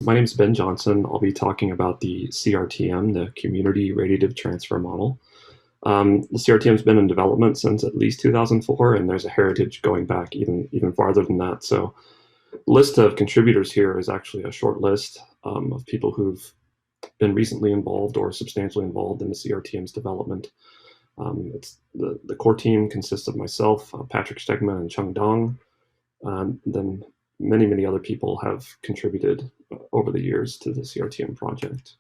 My name is Ben Johnson. I'll be talking about the CRTM, the Community Radiative Transfer Model. The CRTM has been in development since at least 2004, and there's a heritage going back even farther than that. So the list of contributors here is actually a short list of people who've been recently involved or substantially involved in the CRTM's development. It's the core team consists of myself, Patrick Stegman, and Chung Dong. Then many other people have contributed over the years to the CRTM project.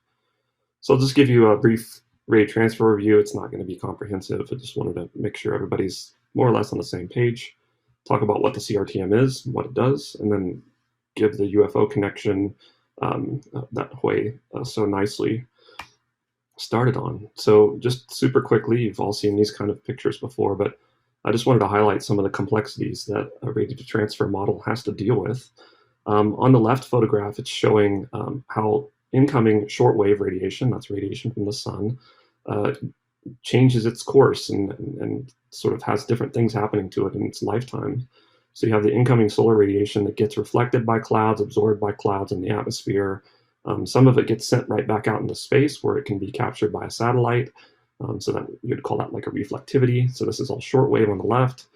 So I'll just give you a brief rate transfer review. It's not going to be comprehensive. I just wanted to make sure everybody's more or less on the same page, talk about what the CRTM is, what it does, and then give the UFO connection that Hui so nicely started on. So just super quickly, you've all seen these kind of pictures before, but I just wanted to highlight some of the complexities that a radiative transfer model has to deal with. On the left photograph, it's showing how incoming shortwave radiation, that's radiation from the sun, changes its course and sort of has different things happening to it in its lifetime. So you have the incoming solar radiation that gets reflected by clouds, absorbed by clouds in the atmosphere. Some of it gets sent right back out into space where it can be captured by a satellite. So that you'd call that like a reflectivity. So this is all shortwave on the left.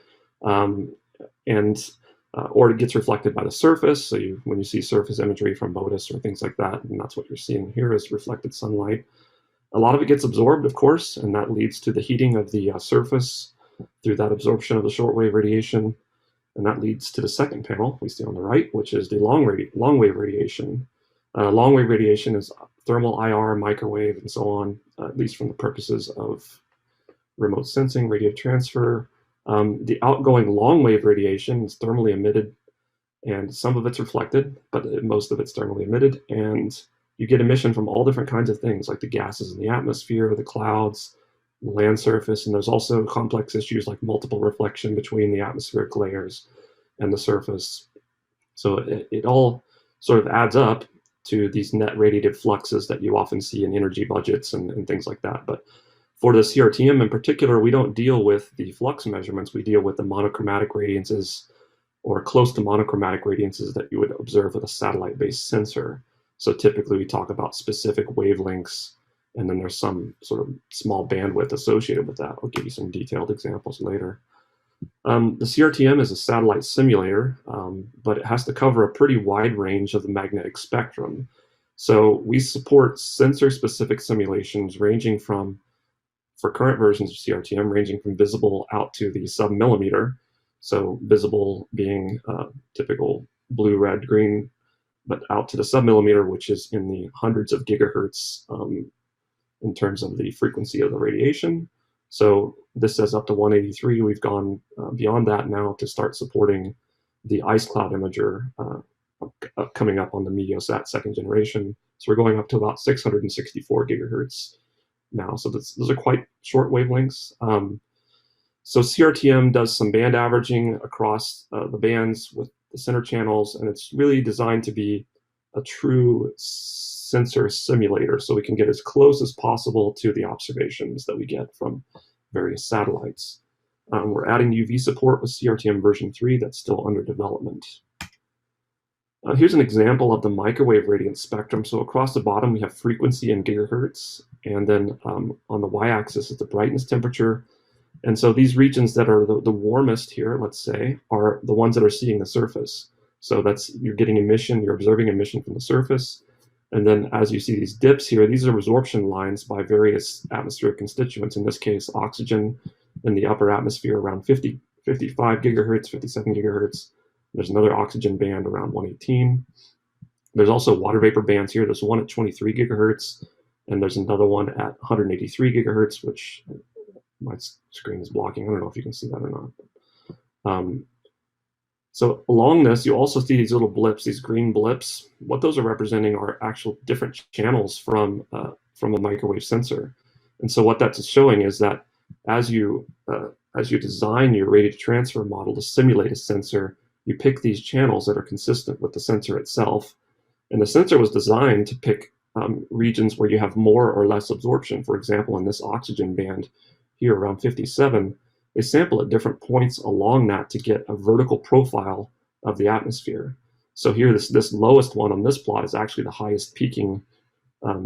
Or it gets reflected by the surface. So when you see surface imagery from MODIS or things like that, and that's what you're seeing here is reflected sunlight. A lot of it gets absorbed, of course, and that leads to the heating of the surface through that absorption of the shortwave radiation. And that leads to the second panel we see on the right, which is the long-wave radiation. Long-wave radiation is thermal, IR, microwave, and so on, at least from the purposes of remote sensing, radiative transfer. The outgoing long-wave radiation is thermally emitted, and some of it's reflected, but most of it's thermally emitted, and you get emission from all different kinds of things, like the gases in the atmosphere, the clouds, the land surface, and there's also complex issues like multiple reflection between the atmospheric layers and the surface. So it all sort of adds up to these net radiative fluxes that you often see in energy budgets and things like that. But for the CRTM in particular, we don't deal with the flux measurements. We deal with the monochromatic radiances or close to monochromatic radiances that you would observe with a satellite-based sensor. So typically we talk about specific wavelengths, and then there's some sort of small bandwidth associated with that. I'll give you some detailed examples later. The CRTM is a satellite simulator, but it has to cover a pretty wide range of the magnetic spectrum. So we support sensor-specific simulations ranging from, for current versions of CRTM, ranging from visible out to the sub-millimeter. So visible being typical blue, red, green, but out to the sub-millimeter, which is in the hundreds of gigahertz in terms of the frequency of the radiation. So this says up to 183. We've gone beyond that now to start supporting the ice cloud imager coming up on the Meteosat second generation. So we're going up to about 664 gigahertz now. So those are quite short wavelengths. So CRTM does some band averaging across the bands with the center channels, and it's really designed to be a true sensor simulator, so we can get as close as possible to the observations that we get from various satellites. We're adding UV support with CRTM version 3 that's still under development. Here's an example of the microwave radiant spectrum. So across the bottom we have frequency in gigahertz, and then on the y-axis is the brightness temperature. And so these regions that are the warmest here, let's say, are the ones that are seeing the surface. So you're getting emission, you're observing emission from the surface. And then as you see these dips here, these are absorption lines by various atmospheric constituents, in this case, oxygen in the upper atmosphere around 55 gigahertz, 57 gigahertz. There's another oxygen band around 118. There's also water vapor bands here. There's one at 23 gigahertz, and there's another one at 183 gigahertz, which my screen is blocking. I don't know if you can see that or not. So along this, you also see these little blips, these green blips. What those are representing are actual different channels from a microwave sensor. And so what that's showing is that as you design your radiative transfer model to simulate a sensor, you pick these channels that are consistent with the sensor itself. And the sensor was designed to pick regions where you have more or less absorption. For example, in this oxygen band here around 57, they sample at different points along that to get a vertical profile of the atmosphere. So here, this lowest one on this plot is actually the highest peaking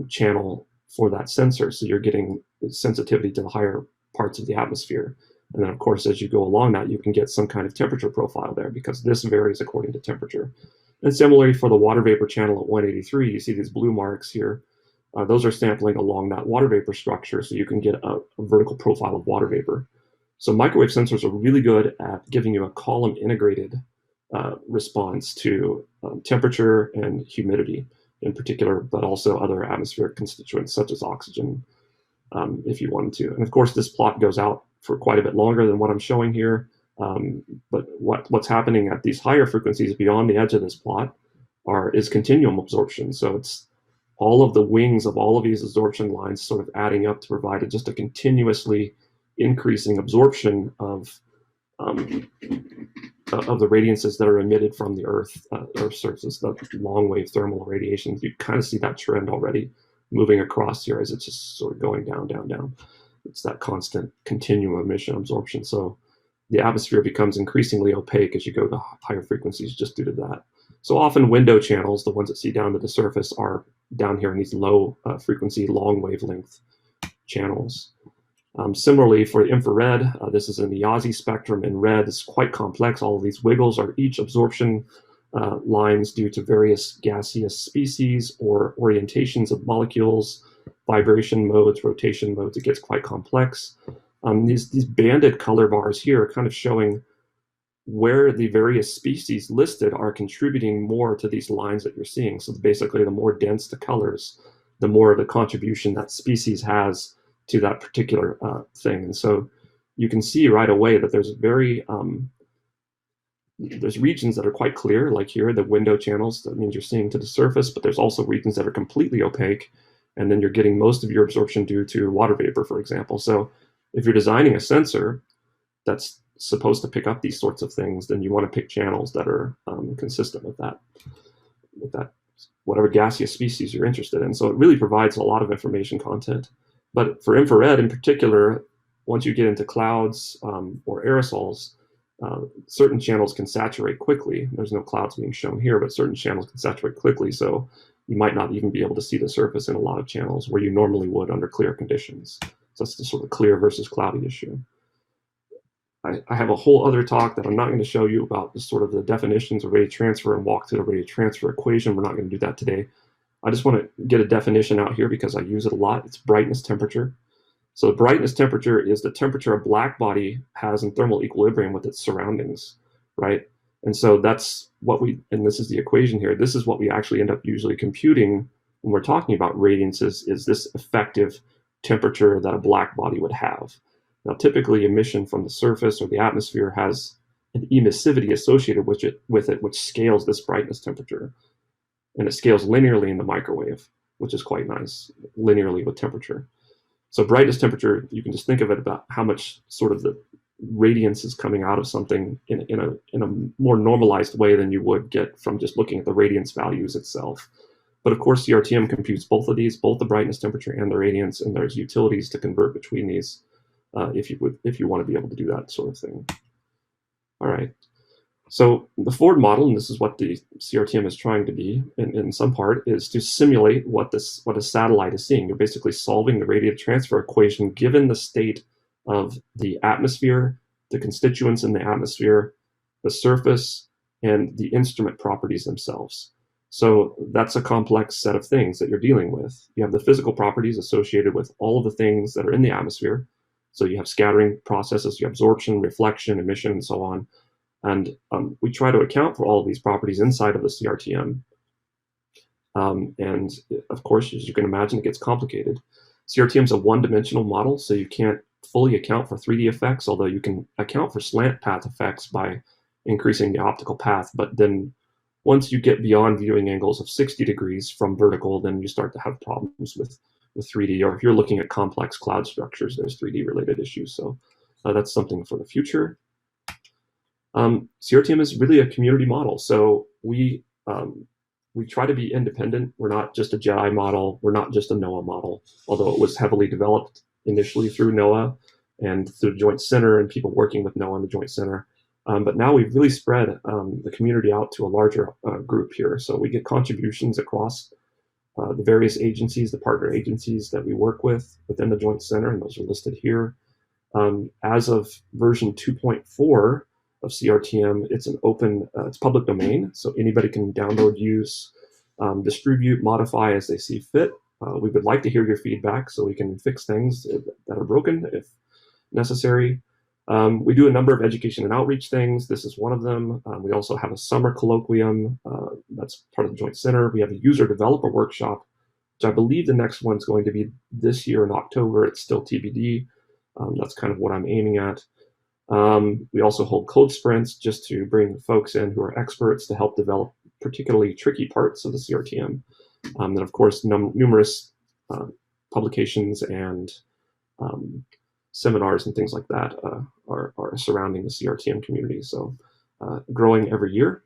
channel for that sensor. So you're getting sensitivity to the higher parts of the atmosphere. And then, of course, as you go along that, you can get some kind of temperature profile there, because this varies according to temperature. And similarly, for the water vapor channel at 183, you see these blue marks here. Those are sampling along that water vapor structure, so you can get a vertical profile of water vapor. So microwave sensors are really good at giving you a column integrated response to temperature and humidity in particular, but also other atmospheric constituents such as oxygen, if you wanted to. And of course, this plot goes out for quite a bit longer than what I'm showing here. But what's happening at these higher frequencies beyond the edge of this plot is continuum absorption. So it's all of the wings of all of these absorption lines sort of adding up to provide just a continuously increasing absorption of the radiances that are emitted from the Earth's surface, the long wave thermal radiation. You kind of see that trend already moving across here as it's just sort of going down, down, down. It's that constant continuum emission absorption. So the atmosphere becomes increasingly opaque as you go to higher frequencies just due to that. So often window channels, the ones that see down to the surface, are down here in these low frequency, long wavelength channels. Similarly, for infrared, this is in the Yasi spectrum in red. It's quite complex. All of these wiggles are each absorption lines due to various gaseous species or orientations of molecules, vibration modes, rotation modes. It gets quite complex. These banded color bars here are kind of showing where the various species listed are contributing more to these lines that you're seeing. So basically, the more dense the colors, the more of a contribution that species has to that particular thing. And so you can see right away that there's there's regions that are quite clear, like here, the window channels. That means you're seeing to the surface, but there's also regions that are completely opaque, and then you're getting most of your absorption due to water vapor, for example. So if you're designing a sensor that's supposed to pick up these sorts of things, then you want to pick channels that are consistent with that whatever gaseous species you're interested in. So it really provides a lot of information content. But for infrared in particular, once you get into clouds or aerosols, certain channels can saturate quickly. There's no clouds being shown here, but certain channels can saturate quickly. So you might not even be able to see the surface in a lot of channels where you normally would under clear conditions. So that's the sort of clear versus cloudy issue. I have a whole other talk that I'm not going to show you about the sort of the definitions of radio transfer and walk through the radio transfer equation. We're not going to do that today. I just want to get a definition out here because I use it a lot. It's brightness temperature. So the brightness temperature is the temperature a black body has in thermal equilibrium with its surroundings, right? And so that's what and this is the equation here, this is what we actually end up usually computing when we're talking about radiances, is this effective temperature that a black body would have. Now, typically emission from the surface or the atmosphere has an emissivity associated with it, which scales this brightness temperature. And it scales linearly in the microwave, which is quite nice, linearly with temperature. So brightness temperature, you can just think of it about how much sort of the radiance is coming out of something in a more normalized way than you would get from just looking at the radiance values itself. But of course, CRTM computes both of these, both the brightness temperature and the radiance, and there's utilities to convert between these if you want to be able to do that sort of thing. All right. So the Ford model, and this is what the CRTM is trying to be in some part, is to simulate what a satellite is seeing. You're basically solving the radiative transfer equation given the state of the atmosphere, the constituents in the atmosphere, the surface, and the instrument properties themselves. So that's a complex set of things that you're dealing with. You have the physical properties associated with all of the things that are in the atmosphere. So you have scattering processes, you have absorption, reflection, emission, and so on. And we try to account for all of these properties inside of the CRTM. And of course, as you can imagine, it gets complicated. CRTM is a one-dimensional model, so you can't fully account for 3D effects, although you can account for slant path effects by increasing the optical path. But then once you get beyond viewing angles of 60 degrees from vertical, then you start to have problems with 3D. Or if you're looking at complex cloud structures, there's 3D related issues. So that's something for the future. CRTM is really a community model. So we try to be independent. We're not just a JEDI model. We're not just a NOAA model, although it was heavily developed initially through NOAA and through the Joint Center and people working with NOAA and the Joint Center. But now we've really spread the community out to a larger group here. So we get contributions across the various agencies, the partner agencies that we work with within the Joint Center, and those are listed here. As of version 2.4 of CRTM, it's an open, it's public domain, so anybody can download, use, distribute, modify as they see fit. We would like to hear your feedback so we can fix things that are broken if necessary. We do a number of education and outreach things. This is one of them. We also have a summer colloquium that's part of the Joint Center. We have a user developer workshop, which I believe the next one's going to be this year in October. It's still TBD. That's kind of what I'm aiming at. We also hold code sprints just to bring folks in who are experts to help develop particularly tricky parts of the CRTM. And of course, numerous publications and seminars and things like that are surrounding the CRTM community. So growing every year.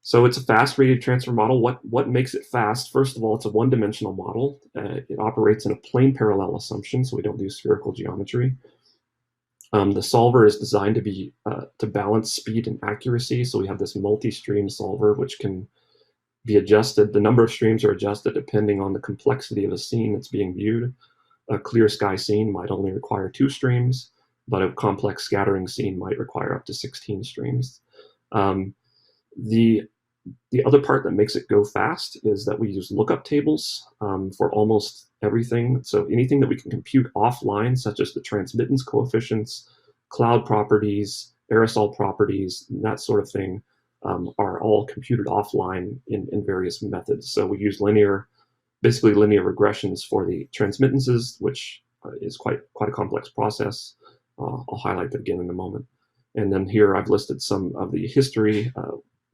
So it's a fast radiative transfer model. What makes it fast? First of all, it's a one-dimensional model. It operates in a plane parallel assumption, so we don't do spherical geometry. The solver is designed to be to balance speed and accuracy. So we have this multi-stream solver, which can be adjusted. The number of streams are adjusted depending on the complexity of the scene that's being viewed. A clear sky scene might only require 2 streams, but a complex scattering scene might require up to 16 streams. The other part that makes it go fast is that we use lookup tables for almost everything. So anything that we can compute offline, such as the transmittance coefficients, cloud properties, aerosol properties, that sort of thing, are all computed offline in various methods. So we use basically linear regressions for the transmittances, which is quite a complex process. I'll highlight that again in a moment. And then here I've listed some of the history,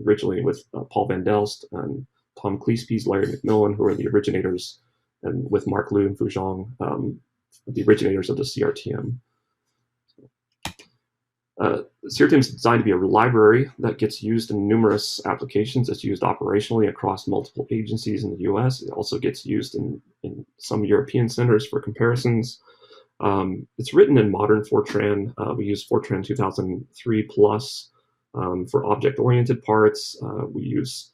originally with Paul Van Delst and Tom Cleespies, Larry McMillan, who are the originators, and with Mark Liu and Fu Zhang, the originators of the CRTM. CRTM is designed to be a library that gets used in numerous applications. It's used operationally across multiple agencies in the US. It also gets used in some European centers for comparisons. It's written in modern Fortran. We use Fortran 2003 plus for object-oriented parts. We use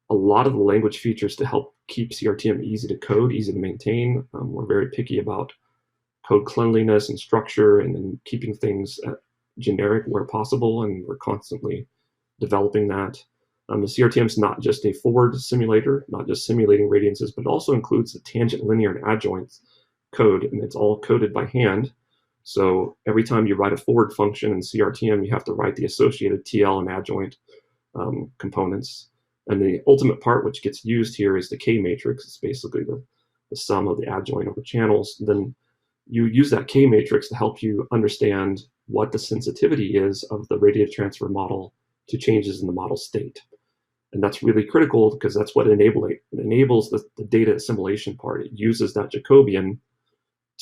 a lot of the language features to help keep CRTM easy to code, easy to maintain. We're very picky about code cleanliness and structure, and then keeping things generic where possible, and we're constantly developing that. The CRTM is not just a forward simulator, not just simulating radiances, but it also includes the tangent, linear, and adjoint code, and it's all coded by hand. So every time you write a forward function in CRTM, you have to write the associated TL and adjoint components. And the ultimate part which gets used here is the K matrix. It's basically the sum of the adjoint over channels. Then you use that K matrix to help you understand what the sensitivity is of the radiative transfer model to changes in the model state. And that's really critical because that's what enables the data assimilation part. It uses that Jacobian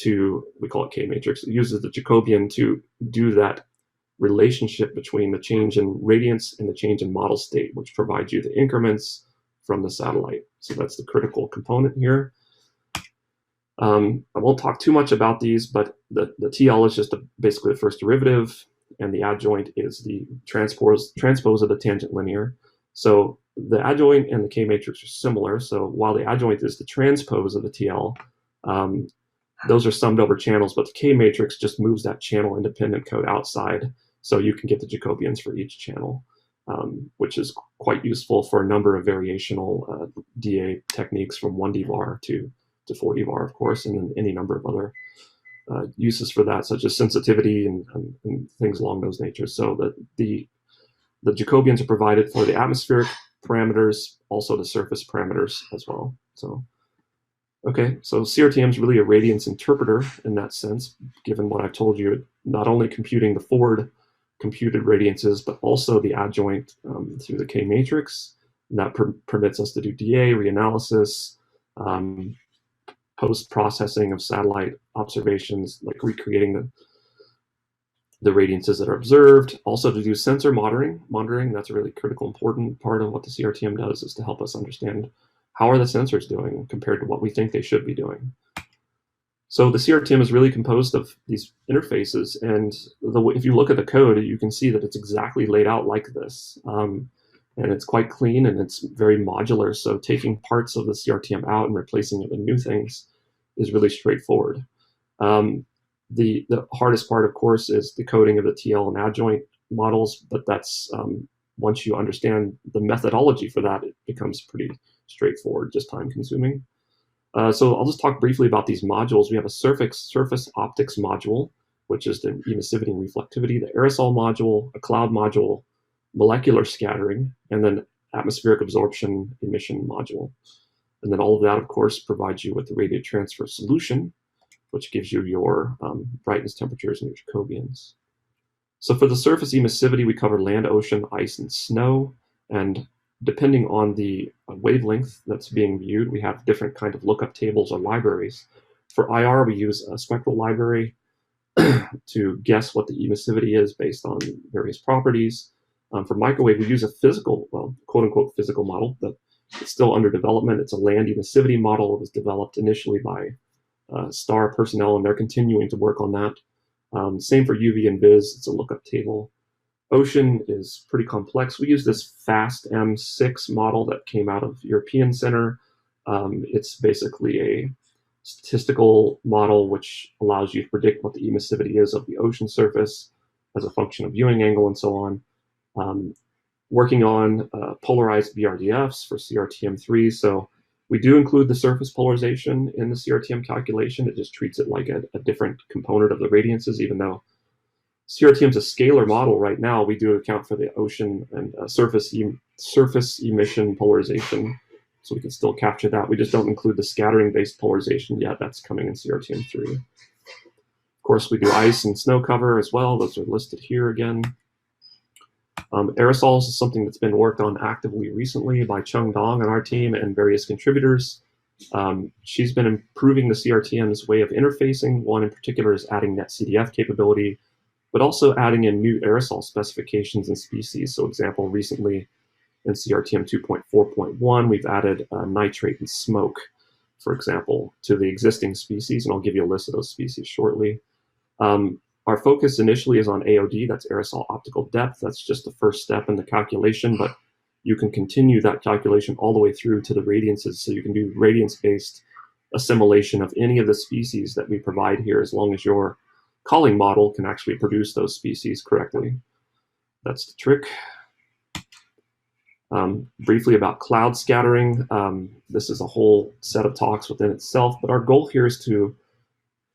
we call it K matrix, it uses the Jacobian to do that relationship between the change in radiance and the change in model state, which provides you the increments from the satellite. So that's the critical component here. I won't talk too much about these, but the TL is just basically the first derivative, and the adjoint is the transpose of the tangent linear. So the adjoint and the K matrix are similar. So while the adjoint is the transpose of the TL, those are summed over channels, but the K matrix just moves that channel independent code outside, so you can get the Jacobians for each channel, which is quite useful for a number of variational DA techniques, from 1D var to 4D var, of course, and then any number of other uses for that, such as sensitivity and things along those natures. So the Jacobians are provided for the atmospheric parameters, also the surface parameters as well. So. Okay, so CRTM is really a radiance interpreter in that sense, given what I've told you, not only computing the forward computed radiances, but also the adjoint through the K matrix. And that permits us to do DA, reanalysis, post-processing of satellite observations, like recreating the radiances that are observed. Also to do sensor monitoring, that's a really critical, important part of what the CRTM does, is to help us understand how are the sensors doing compared to what we think they should be doing. So the CRTM is really composed of these interfaces, and if you look at the code, you can see that it's exactly laid out like this. And it's quite clean and it's very modular. So taking parts of the CRTM out and replacing it with new things is really straightforward. The hardest part, of course, is the coding of the TL and adjoint models, but that's once you understand the methodology for that, it becomes pretty straightforward, just time consuming. So I'll just talk briefly about these modules. We have a surface optics module, which is the emissivity and reflectivity, the aerosol module, a cloud module, molecular scattering, and then atmospheric absorption emission module. And then all of that, of course, provides you with the radiative transfer solution, which gives you your brightness, temperatures, and your Jacobians. So for the surface emissivity, we cover land, ocean, ice, and snow. And depending on the wavelength that's being viewed, we have different kind of lookup tables or libraries. For IR, we use a spectral library to guess what the emissivity is based on various properties. For microwave, we use a physical, well, quote unquote, physical model, but it's still under development. It's a land emissivity model. It was developed initially by STAR personnel, and they're continuing to work on that. Same for UV and Viz. It's a lookup table. Ocean is pretty complex. We use this FAST M6 model that came out of European Center. It's basically a statistical model which allows you to predict what the emissivity is of the ocean surface as a function of viewing angle and so on. Working on polarized BRDFs for CRTM3. So we do include the surface polarization in the CRTM calculation. It just treats it like a different component of the radiances, even though CRTM is a scalar model right now. We do account for the ocean and surface emission polarization, so we can still capture that. We just don't include the scattering-based polarization yet. That's coming in CRTM3. Of course, we do ice and snow cover as well. Those are listed here again. Aerosols is something that's been worked on actively recently by Chung Dong on our team and various contributors. She's been improving the CRTM's way of interfacing. One in particular is adding net CDF capability, but also adding in new aerosol specifications and species. So example, recently in CRTM 2.4.1, we've added nitrate and smoke, for example, to the existing species, and I'll give you a list of those species shortly. Our focus initially is on AOD, that's aerosol optical depth. That's just the first step in the calculation, but you can continue that calculation all the way through to the radiances. So you can do radiance-based assimilation of any of the species that we provide here, as long as your calling model can actually produce those species correctly. That's the trick. Briefly about cloud scattering. This is a whole set of talks within itself, but our goal here is to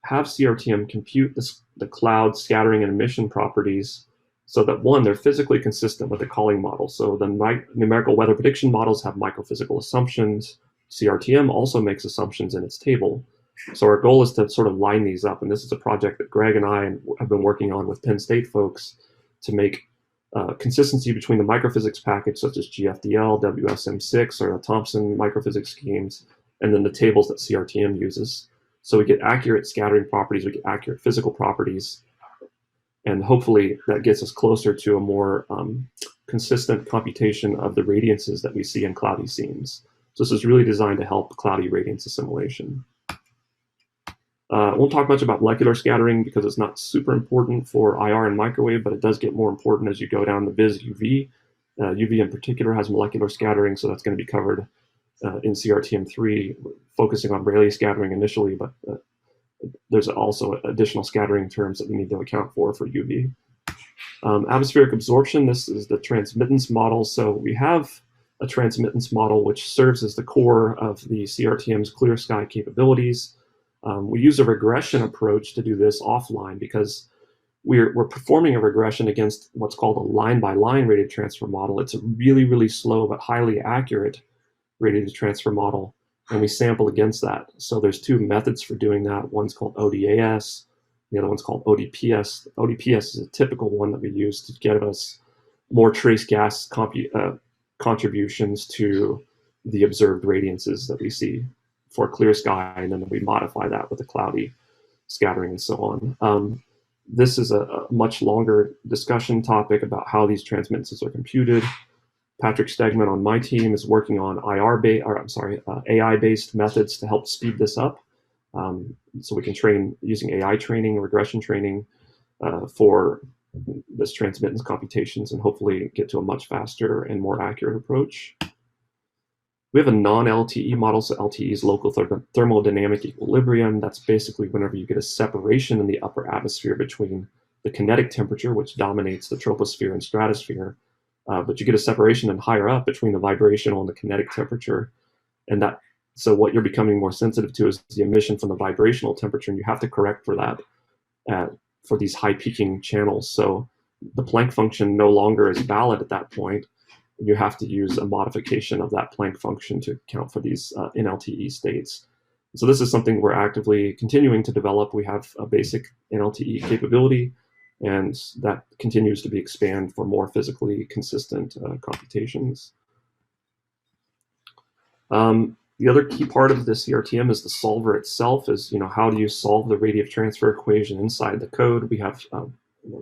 have CRTM compute the cloud scattering and emission properties so that, one, they're physically consistent with the calling model. So the numerical weather prediction models have microphysical assumptions. CRTM also makes assumptions in its table. So our goal is to sort of line these up, and this is a project that Greg and I have been working on with Penn State folks to make consistency between the microphysics package, such as GFDL, WSM6, or the Thompson microphysics schemes, and then the tables that CRTM uses. So we get accurate scattering properties, we get accurate physical properties, and hopefully that gets us closer to a more consistent computation of the radiances that we see in cloudy scenes. So this is really designed to help cloudy radiance assimilation. I won't talk much about molecular scattering because it's not super important for IR and microwave, but it does get more important as you go down the Viz UV. UV in particular has molecular scattering, so that's going to be covered in CRTM3, focusing on Rayleigh scattering initially, but there's also additional scattering terms that we need to account for UV. Atmospheric absorption, this is the transmittance model. So we have a transmittance model which serves as the core of the CRTM's clear sky capabilities. We use a regression approach to do this offline because we're performing a regression against what's called a line-by-line radiative transfer model. It's a really, really slow but highly accurate radiative transfer model, and we sample against that. So there's two methods for doing that. One's called ODAS, the other one's called ODPS. ODPS is a typical one that we use to get us more trace gas contributions to the observed radiances that we see for clear sky, and then we modify that with the cloudy scattering and so on. This is a much longer discussion topic about how these transmittances are computed. Patrick Stegman on my team is working on AI-based methods to help speed this up. So we can train using AI training, regression training for this transmittance computations, and hopefully get to a much faster and more accurate approach. We have a non-LTE model, so LTE is local thermodynamic equilibrium. That's basically whenever you get a separation in the upper atmosphere between the kinetic temperature, which dominates the troposphere and stratosphere, but you get a separation and higher up between the vibrational and the kinetic temperature. And so what you're becoming more sensitive to is the emission from the vibrational temperature, and you have to correct for that for these high peaking channels. So the Planck function no longer is valid at that point. You have to use a modification of that Planck function to account for these NLTE states. So this is something we're actively continuing to develop. We have a basic NLTE capability, and that continues to be expanded for more physically consistent computations. The other key part of the CRTM is the solver itself. Is how do you solve the radiative transfer equation inside the code? We have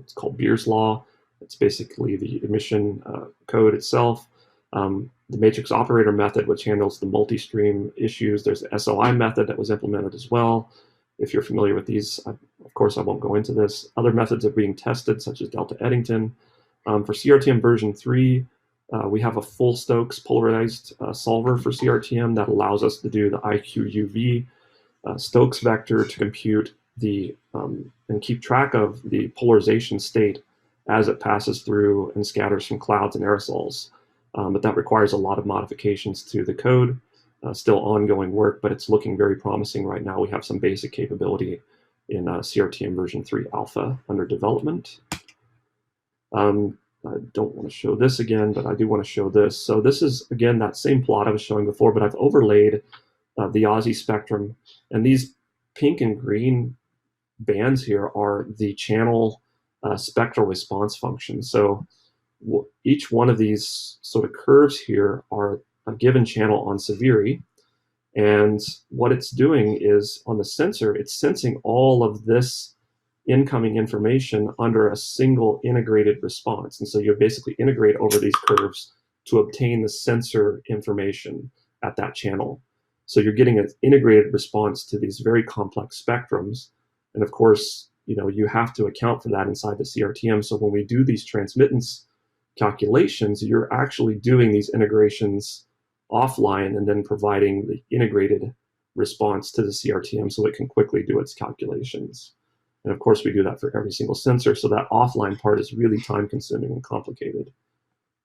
it's called Beer's law. It's basically the emission code itself. The matrix operator method, which handles the multi-stream issues. There's the SOI method that was implemented as well. If you're familiar with these, of course, I won't go into this. Other methods are being tested, such as Delta Eddington. For CRTM version 3, we have a full Stokes polarized solver for CRTM that allows us to do the IQUV Stokes vector to compute and keep track of the polarization state as it passes through and scatters from clouds and aerosols. But that requires a lot of modifications to the code, still ongoing work, but it's looking very promising right now. We have some basic capability in CRTM version 3 alpha under development. I don't want to show this again, but I do want to show this. So this is, again, that same plot I was showing before, but I've overlaid the Aussie spectrum. And these pink and green bands here are the channel spectral response function. So each one of these sort of curves here are a given channel on Severi. And what it's doing is on the sensor, it's sensing all of this incoming information under a single integrated response. And so you basically integrate over these curves to obtain the sensor information at that channel. So you're getting an integrated response to these very complex spectrums. And of course, you have to account for that inside the CRTM. So when we do these transmittance calculations, you're actually doing these integrations offline and then providing the integrated response to the CRTM so it can quickly do its calculations. And of course, we do that for every single sensor. So that offline part is really time consuming and complicated.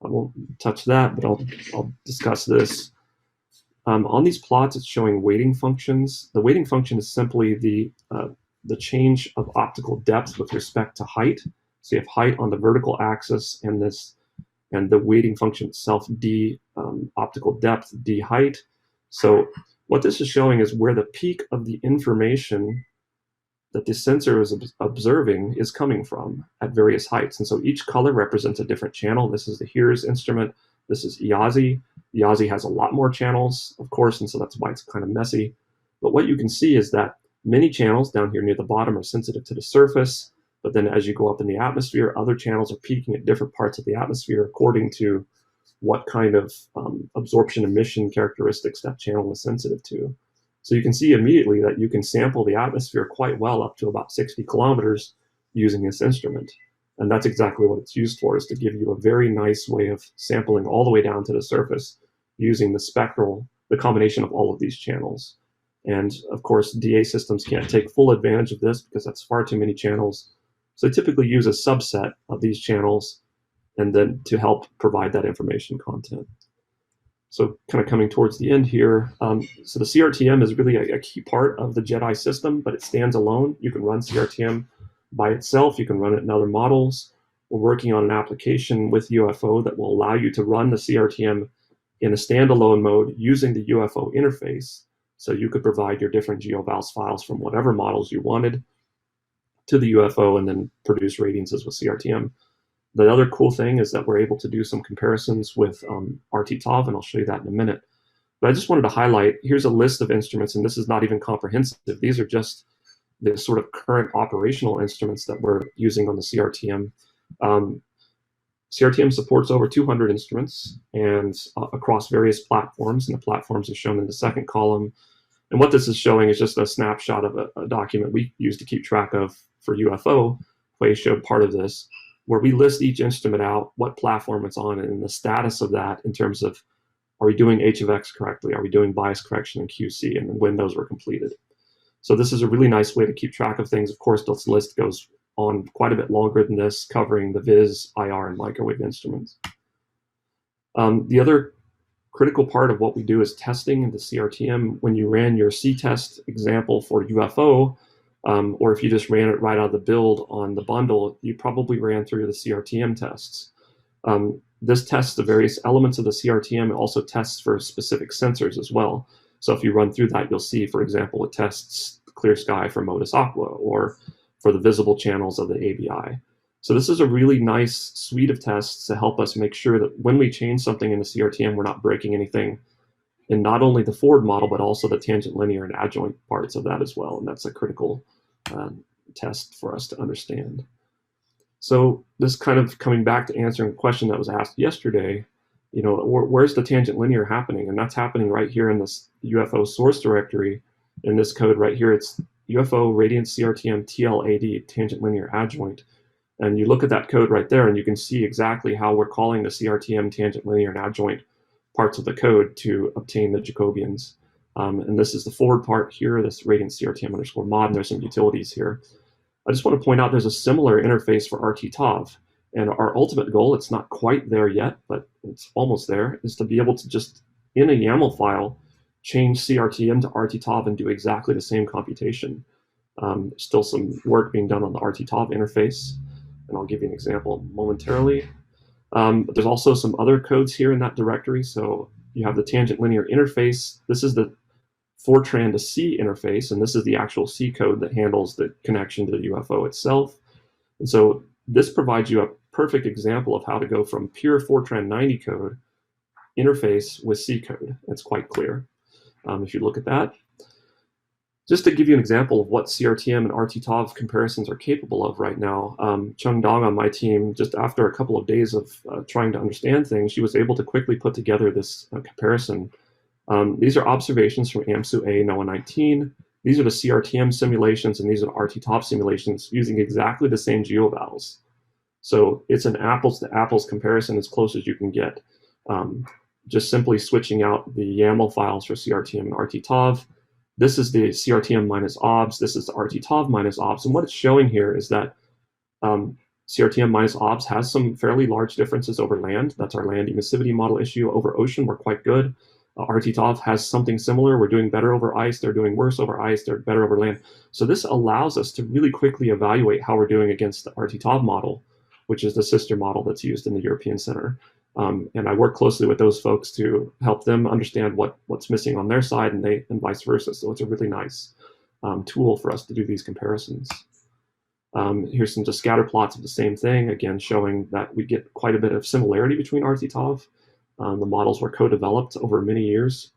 I won't touch that, but I'll discuss this. On these plots, it's showing weighting functions. The weighting function is simply the change of optical depth with respect to height. So you have height on the vertical axis and the weighting function itself, d optical depth, d height. So what this is showing is where the peak of the information that the sensor is observing is coming from at various heights. And so each color represents a different channel. This is the HERS instrument. This is EASI. EASI has a lot more channels, of course, and so that's why it's kind of messy. But what you can see is that many channels down here near the bottom are sensitive to the surface, but then as you go up in the atmosphere, other channels are peaking at different parts of the atmosphere according to what kind of absorption emission characteristics that channel is sensitive to. So you can see immediately that you can sample the atmosphere quite well up to about 60 kilometers using this instrument. And that's exactly what it's used for, is to give you a very nice way of sampling all the way down to the surface using the combination of all of these channels. And of course, DA systems can't take full advantage of this because that's far too many channels. So they typically use a subset of these channels and then to help provide that information content. So kind of coming towards the end here, so the CRTM is really a key part of the JEDI system, but it stands alone. You can run CRTM by itself. You can run it in other models. We're working on an application with UFO that will allow you to run the CRTM in a standalone mode using the UFO interface. So you could provide your different GeoVals files from whatever models you wanted to the UFO and then produce radiances with CRTM. The other cool thing is that we're able to do some comparisons with RTTOV, and I'll show you that in a minute. But I just wanted to highlight, here's a list of instruments, and this is not even comprehensive. These are just the sort of current operational instruments that we're using on the CRTM. CRTM supports over 200 instruments and across various platforms, and the platforms are shown in the second column. And what this is showing is just a snapshot of a document we use to keep track of for UFO. Wei showed part of this, where we list each instrument out, what platform it's on, and the status of that in terms of, are we doing H of X correctly? Are we doing bias correction and QC, and when those were completed? So this is a really nice way to keep track of things. Of course, this list goes on quite a bit longer than this, covering the VIS, IR, and microwave instruments. The other critical part of what we do is testing in the CRTM. When you ran your C-test example for UFO, or if you just ran it right out of the build on the bundle, you probably ran through the CRTM tests. This tests the various elements of the CRTM. It also tests for specific sensors as well. So if you run through that, you'll see, for example, it tests clear sky for Modus Aqua or for the visible channels of the ABI. So this is a really nice suite of tests to help us make sure that when we change something in the CRTM, we're not breaking anything in not only the forward model, but also the tangent linear and adjoint parts of that as well. And that's a critical test for us to understand. So this kind of coming back to answering a question that was asked yesterday, you know, where's the tangent linear happening? And that's happening right here in this UFO source directory. In this code right here, it's UFO radiant CRTM TLAD, tangent linear adjoint. And you look at that code right there, and you can see exactly how we're calling the CRTM tangent linear and adjoint parts of the code to obtain the Jacobians. And this is the forward part here, this radiant CRTM underscore mod, and there's some utilities here. I just want to point out there's a similar interface for RT-TOV. And our ultimate goal, it's not quite there yet, but it's almost there, is to be able to just, in a YAML file, change CRTM to RT-TOV and do exactly the same computation. Still some work being done on the RT-TOV interface, and I'll give you an example momentarily. But there's also some other codes here in that directory. So you have the tangent linear interface. This is the Fortran to C interface, and this is the actual C code that handles the connection to the UFO itself. And so this provides you a perfect example of how to go from pure Fortran 90 code interface with C code. It's quite clear. If you look at that, just to give you an example of what CRTM and RT-TOV comparisons are capable of right now, Chung Dong on my team, just after a couple of days of trying to understand things, she was able to quickly put together this comparison. These are observations from AMSU A NOAA 19. These are the CRTM simulations, and these are the RT-TOV simulations using exactly the same geovals. So it's an apples to apples comparison as close as you can get. Just simply switching out the YAML files for CRTM and RT-TOV. This is the CRTM minus OBS. This is the RT-TOV minus OBS. And what it's showing here is that CRTM minus OBS has some fairly large differences over land. That's our land emissivity model issue. Over ocean, we're quite good. RT-TOV has something similar. We're doing better over ice. They're doing worse over ice. They're better over land. So this allows us to really quickly evaluate how we're doing against the RT-TOV model, which is the sister model that's used in the European Center. And I work closely with those folks to help them understand what's missing on their side, and vice versa. So it's a really nice tool for us to do these comparisons. Here's some just scatter plots of the same thing, again, showing that we get quite a bit of similarity between RT-TOV. The models were co-developed over many years,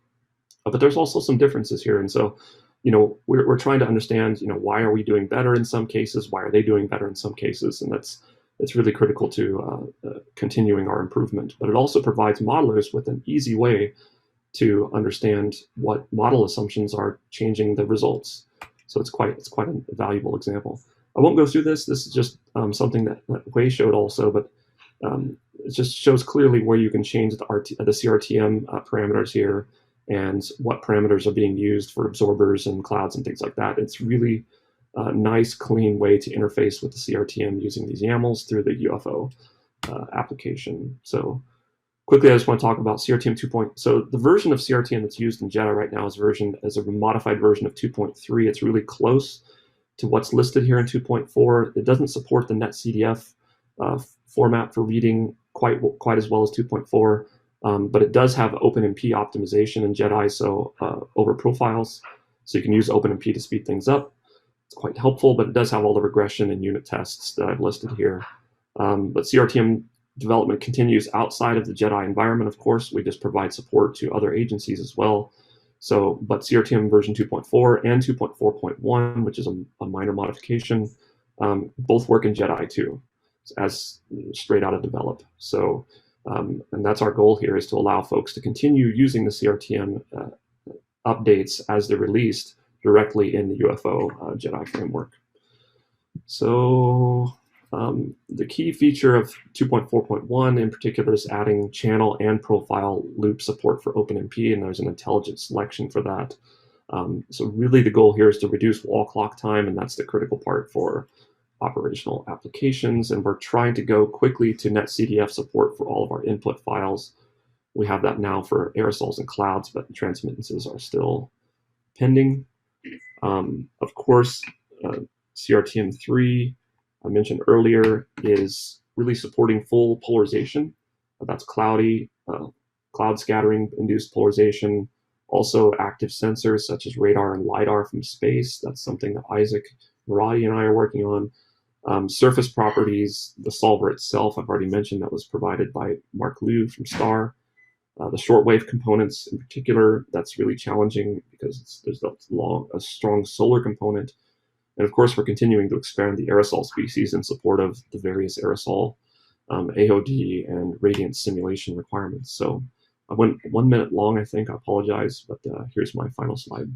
but there's also some differences here. And so, you know, we're trying to understand, you know, why are we doing better in some cases? Why are they doing better in some cases? And it's really critical to continuing our improvement. But it also provides modelers with an easy way to understand what model assumptions are changing the results. So it's quite a valuable example. I won't go through this. This is just something that Wei showed also, but it just shows clearly where you can change the CRTM parameters here and what parameters are being used for absorbers and clouds and things like that. It's really a nice, clean way to interface with the CRTM using these YAMLs through the UFO application. So quickly, I just want to talk about CRTM 2.0. So the version of CRTM that's used in JEDI right now is a modified version of 2.3. It's really close to what's listed here in 2.4. It doesn't support the NetCDF format for reading quite as well as 2.4, but it does have OpenMP optimization in JEDI, so over profiles. So you can use OpenMP to speed things up. It's quite helpful, but it does have all the regression and unit tests that I've listed here. But CRTM development continues outside of the JEDI environment, of course. We just provide support to other agencies as well. So, but CRTM version 2.4 and 2.4.1, which is a minor modification, both work in JEDI too, as straight out of develop. So, and that's our goal here, is to allow folks to continue using the CRTM updates as they're released directly in the UFO JEDI framework. So the key feature of 2.4.1 in particular is adding channel and profile loop support for OpenMP, and there's an intelligent selection for that. So really the goal here is to reduce wall clock time, and that's the critical part for operational applications. And we're trying to go quickly to NetCDF support for all of our input files. We have that now for aerosols and clouds, but transmittances are still pending. Of course, CRTM3, I mentioned earlier, is really supporting full polarization. That's cloudy, cloud scattering induced polarization, also active sensors such as radar and LiDAR from space. That's something that Isaac Murati and I are working on. Surface properties, the solver itself, I've already mentioned, that was provided by Mark Liu from STAR. The shortwave components in particular, that's really challenging because there's a strong solar component. And of course, we're continuing to expand the aerosol species in support of the various aerosol AOD and radiant simulation requirements. So I went 1 minute long, I think. I apologize, but here's my final slide.